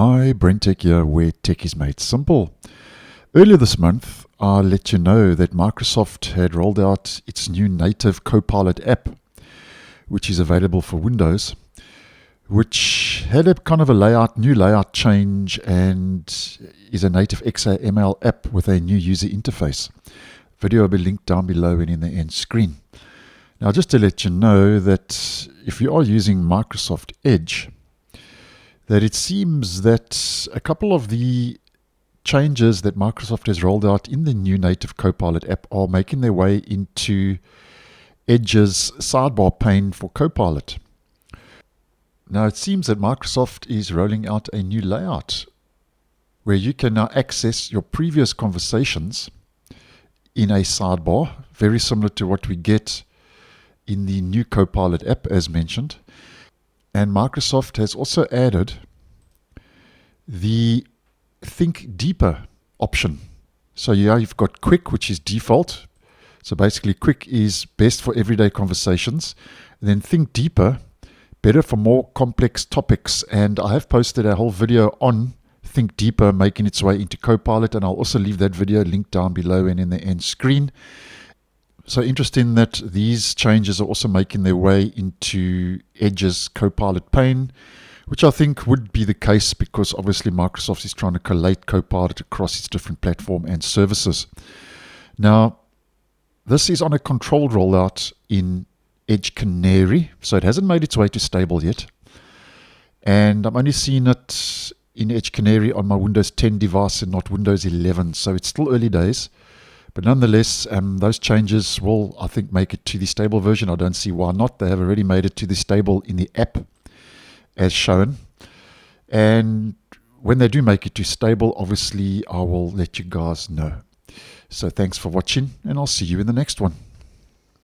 Hi, BrenTech here, where tech is made simple. Earlier this month, I let you know that Microsoft had rolled out its new native Copilot app, which is available for Windows, which had a kind of a new layout change and is a native XML app with a new user interface. Video will be linked down below and in the end screen. Now, just to let you know that if you are using Microsoft Edge, that it seems that a couple of the changes that Microsoft has rolled out in the new native Copilot app are making their way into Edge's sidebar pane for Copilot. Now, it seems that Microsoft is rolling out a new layout where you can now access your previous conversations in a sidebar, very similar to what we get in the new Copilot app as mentioned. And Microsoft has also added the Think Deeper option. So you've got Quick, which is default. So basically Quick is best for everyday conversations. And then Think Deeper, better for more complex topics. And I have posted a whole video on Think Deeper making its way into Copilot, and I'll also leave that video linked down below and in the end screen. So interesting that these changes are also making their way into Edge's Copilot pane, which I think would be the case because obviously Microsoft is trying to collate Copilot across its different platform and services. Now, this is on a controlled rollout in Edge Canary, so it hasn't made its way to stable yet. And I'm only seeing it in Edge Canary on my Windows 10 device and not Windows 11, so it's still early days. But nonetheless, those changes will, I think, make it to the stable version. I don't see why not. They have already made it to the stable in the app as shown. And when they do make it to stable, obviously, I will let you guys know. So thanks for watching, and I'll see you in the next one.